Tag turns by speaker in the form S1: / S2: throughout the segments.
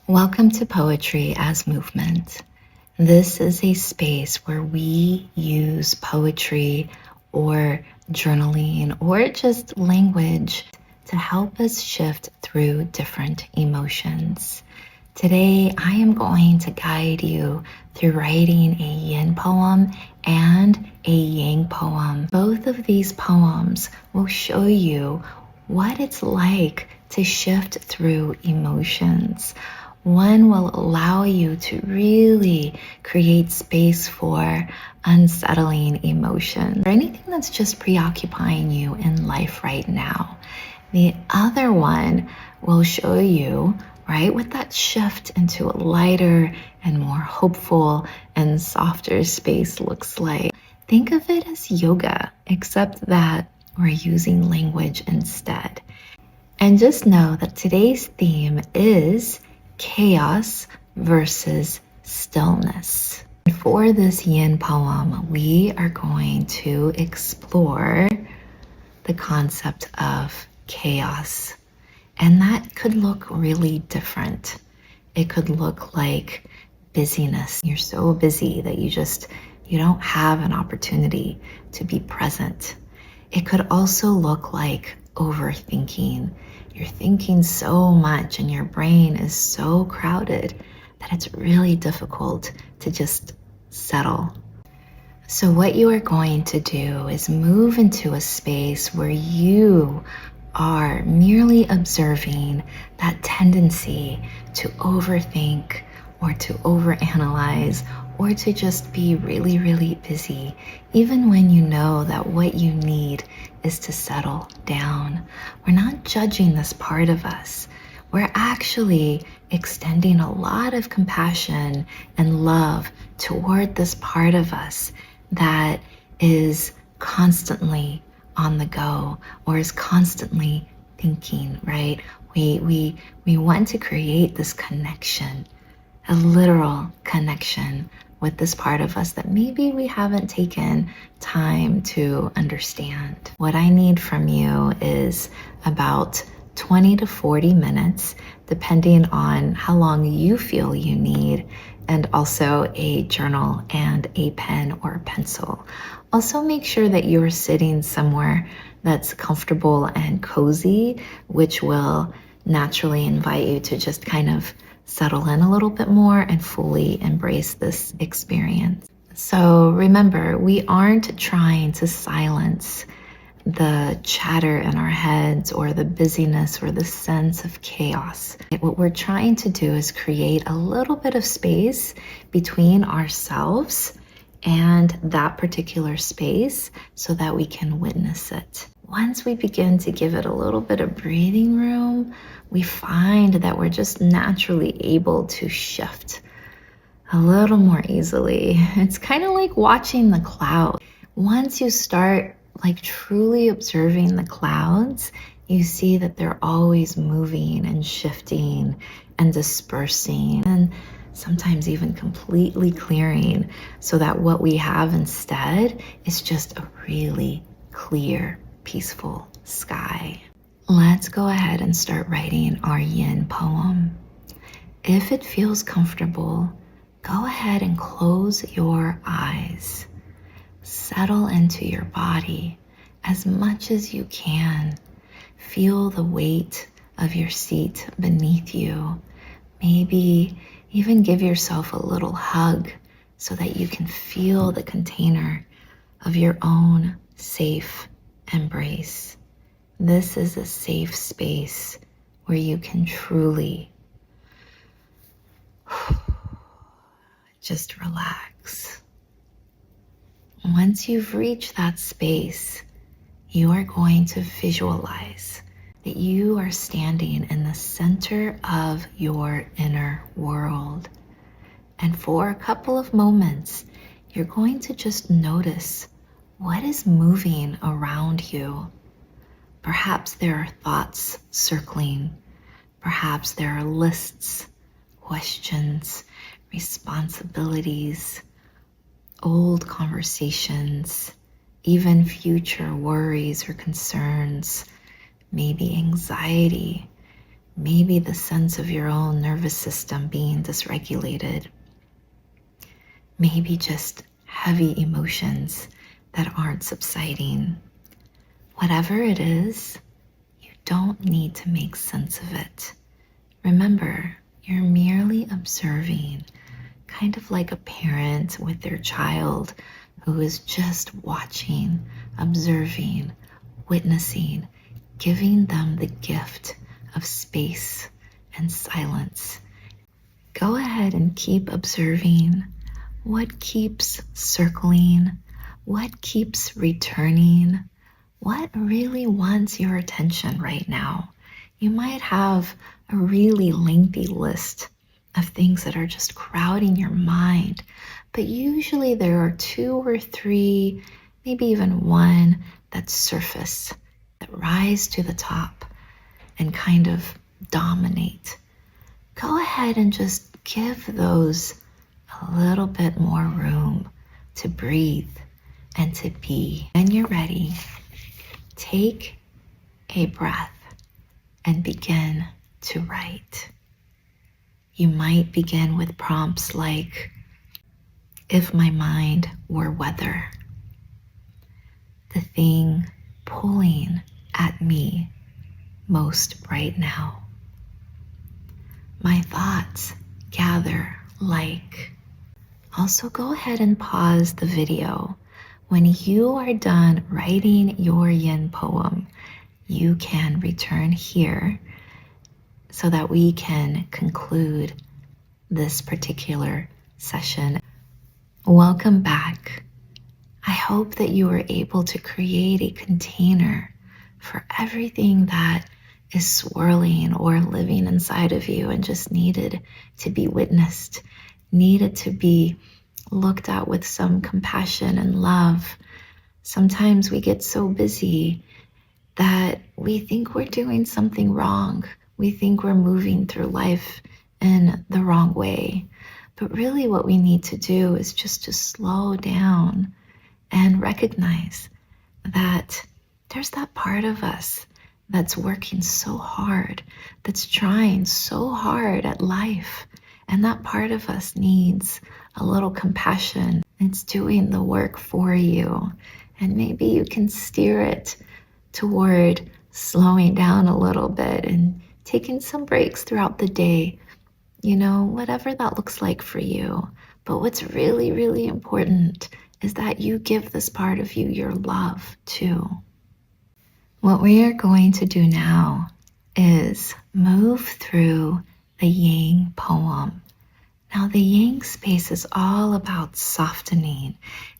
S1: Welcome to Poetry as Movement. This is a space where we use poetry or journaling or just language to help us shift through different emotions. Today, I am going to guide you through writing a yin poem and a yang poem. Both of these poems will show you what it's like to shift through emotions. One will allow you to really create space for unsettling emotions or anything that's just preoccupying you in life right now. The other one will show you, right, what that shift into a lighter and more hopeful and softer space looks like. Think of it as yoga, except that we're using language instead. And just know that today's theme is chaos versus stillness. For this yin poem, we are going to explore the concept of chaos. And that could look really different. It could look like busyness. You're so busy that you don't have an opportunity to be present. It could also look like overthinking. You're thinking so much and your brain is so crowded that it's really difficult to just settle. So what you are going to do is move into a space where you are merely observing that tendency to overthink or to overanalyze or to just be really, really busy, even when you know that what you need is to settle down. We're not judging this part of us. We're actually extending a lot of compassion and love toward this part of us that is constantly on the go or is constantly thinking, right? We want to create this connection, a literal connection with this part of us that maybe we haven't taken time to understand. What I need from you is about 20 to 40 minutes, depending on how long you feel you need, and also a journal and a pen or pencil. Also make sure that you're sitting somewhere that's comfortable and cozy, which will naturally invite you to just kind of settle in a little bit more and fully embrace this experience. So remember, we aren't trying to silence the chatter in our heads or the busyness or the sense of chaos. What we're trying to do is create a little bit of space between ourselves and that particular space so that we can witness it. Once we begin to give it a little bit of breathing room, we find that we're just naturally able to shift a little more easily. It's kind of like watching the clouds. Once you start like truly observing the clouds, you see that they're always moving and shifting and dispersing and sometimes even completely clearing, so that what we have instead is just a really clear, peaceful sky. Let's go ahead and start writing our yin poem. If it feels comfortable, go ahead and close your eyes. Settle into your body as much as you can. Feel the weight of your seat beneath you. Maybe even give yourself a little hug so that you can feel the container of your own safe embrace. This is a safe space where you can truly just relax. Once you've reached that space, you are going to visualize that you are standing in the center of your inner world. And for a couple of moments, you're going to just notice what is moving around you. Perhaps there are thoughts circling. Perhaps there are lists, questions, responsibilities, old conversations, even future worries or concerns, maybe anxiety, maybe the sense of your own nervous system being dysregulated, maybe just heavy emotions that aren't subsiding. Whatever it is, you don't need to make sense of it. Remember, you're merely observing, kind of like a parent with their child who is just watching, observing, witnessing, giving them the gift of space and silence. Go ahead and keep observing what keeps circling, what keeps returning, what really wants your attention right now. You might have a really lengthy list of things that are just crowding your mind, but usually there are 2 or 3, maybe even 1 that surface, that rise to the top and kind of dominate. Go ahead and just give those a little bit more room to breathe and to be. When you're ready, take a breath and begin to write. You might begin with prompts like, if my mind were weather, the thing pulling at me most right now. My thoughts gather like. Also, go ahead and pause the video. When you are done writing your yin poem, you can return here so that we can conclude this particular session. Welcome back. I hope that you were able to create a container for everything that is swirling or living inside of you and just needed to be witnessed, needed to be looked at with some compassion and love. Sometimes we get so busy that we think we're doing something wrong. We think we're moving through life in the wrong way. But really what we need to do is just to slow down and recognize that there's that part of us that's working so hard, that's trying so hard at life. And that part of us needs a little compassion. It's doing the work for you. And maybe you can steer it toward slowing down a little bit and taking some breaks throughout the day, whatever that looks like for you. But what's really, really important is that you give this part of you your love too. What we are going to do now is move through the Yang poem. Now, the Yang space is all about softening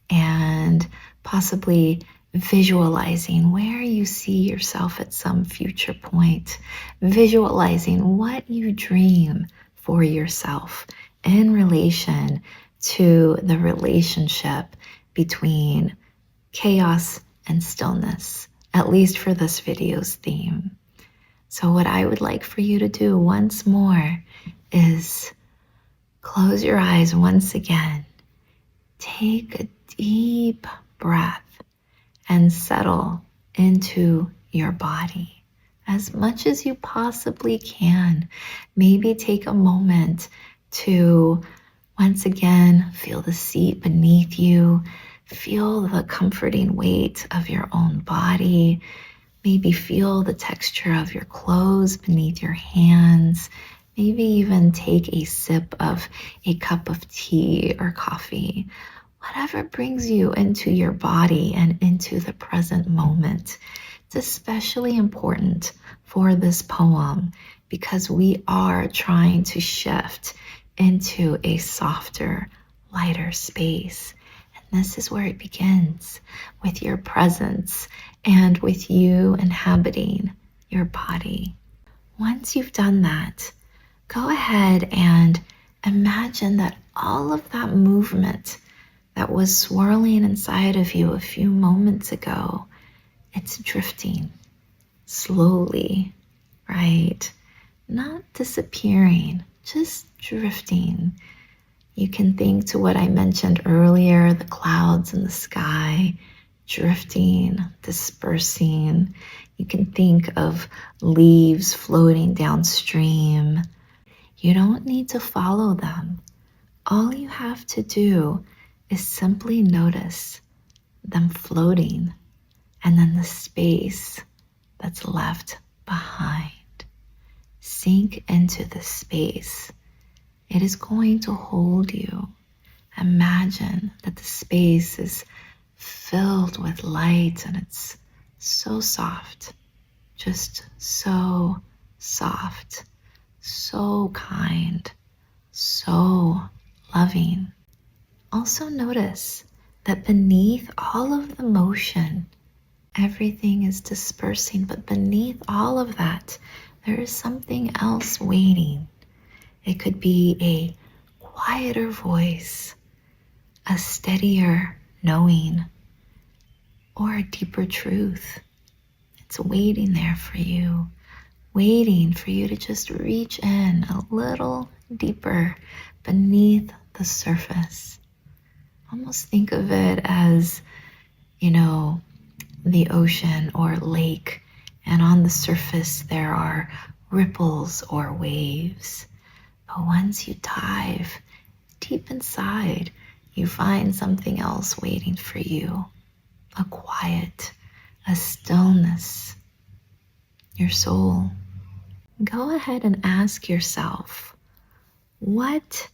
S1: and possibly visualizing where you see yourself at some future point, visualizing what you dream for yourself in relation to the relationship between chaos and stillness, at least for this video's theme. So what I would like for you to do once more is close your eyes once again, take a deep breath, and settle into your body as much as you possibly can. Maybe take a moment to once again feel the seat beneath you, feel the comforting weight of your own body, maybe feel the texture of your clothes beneath your hands, maybe even take a sip of a cup of tea or coffee. Whatever brings you into your body and into the present moment. It's especially important for this poem because we are trying to shift into a softer, lighter space. And this is where it begins, with your presence and with you inhabiting your body. Once you've done that, go ahead and imagine that all of that movement that was swirling inside of you a few moments ago, it's drifting slowly, right? Not disappearing, just drifting. You can think to what I mentioned earlier, the clouds in the sky, drifting, dispersing. You can think of leaves floating downstream. You don't need to follow them. All you have to do is simply notice them floating and then the space that's left behind. Sink into the space. It is going to hold you. Imagine that the space is filled with light and it's so soft, just so soft, so kind, so loving. Also notice that beneath all of the motion, everything is dispersing, but beneath all of that, there is something else waiting. It could be a quieter voice, a steadier knowing, or a deeper truth. It's waiting there for you, waiting for you to just reach in a little deeper beneath the surface. Almost think of it as, the ocean or lake, and on the surface there are ripples or waves. But once you dive deep inside, you find something else waiting for you. A quiet, a stillness, your soul. Go ahead and ask yourself, what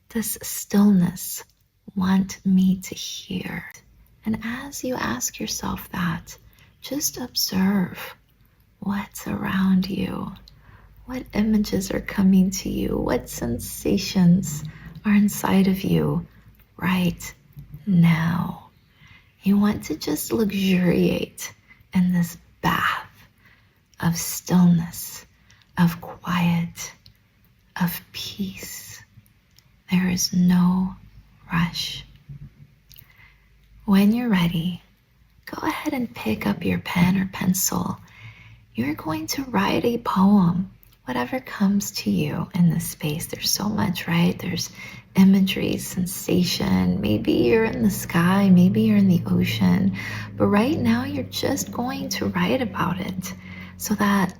S1: does stillness want me to hear? And as you ask yourself that, just observe what's around you. What images are coming to you? What sensations are inside of you right now? You want to just luxuriate in this bath of stillness, of quiet, of peace. There is no rush. When you're ready, go ahead and pick up your pen or pencil. You're going to write a poem, whatever comes to you in this space. There's so much, right? There's imagery, sensation. Maybe you're in the sky, maybe you're in the ocean. But right now, you're just going to write about it so that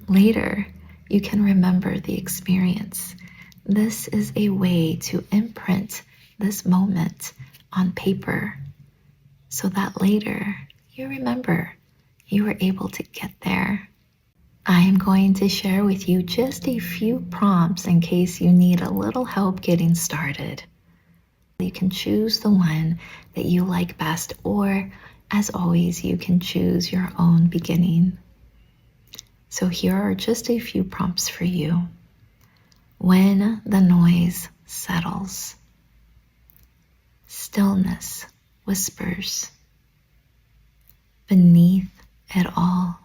S1: later you can remember the experience. This is a way to imprint this moment on paper so that later you remember you were able to get there. I am going to share with you just a few prompts in case you need a little help getting started. You can choose the one that you like best, or as always, you can choose your own beginning. So here are just a few prompts for you. When the noise settles, stillness whispers. Beneath it all,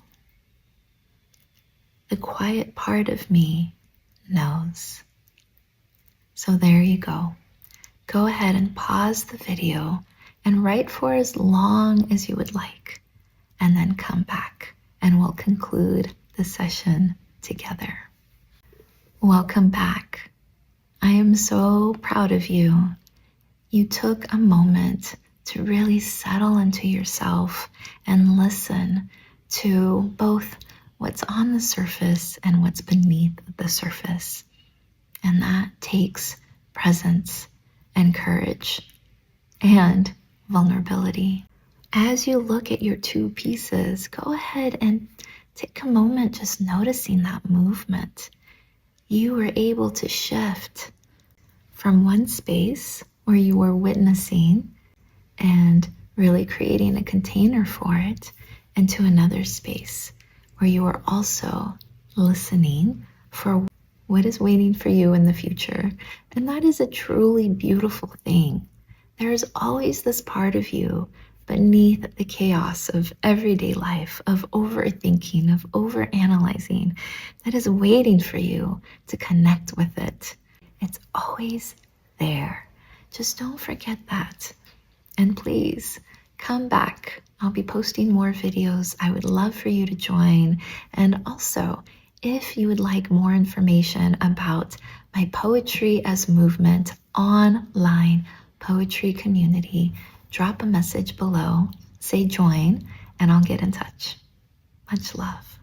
S1: the quiet part of me knows. So there you go. Go ahead and pause the video and write for as long as you would like, and then come back and we'll conclude the session together. Welcome back. I am so proud of you. You took a moment to really settle into yourself and listen to both what's on the surface and what's beneath the surface. And that takes presence and courage and vulnerability. As you look at your two pieces, go ahead and take a moment just noticing that movement. You were able to shift from one space where you were witnessing and really creating a container for it into another space where you are also listening for what is waiting for you in the future. And that is a truly beautiful thing. There is always this part of you beneath the chaos of everyday life, of overthinking, of overanalyzing, that is waiting for you to connect with it. It's always there. Just don't forget that. And please come back. I'll be posting more videos. I would love for you to join. And also, if you would like more information about my Poetry as Movement online poetry community, drop a message below, say join, and I'll get in touch. Much love.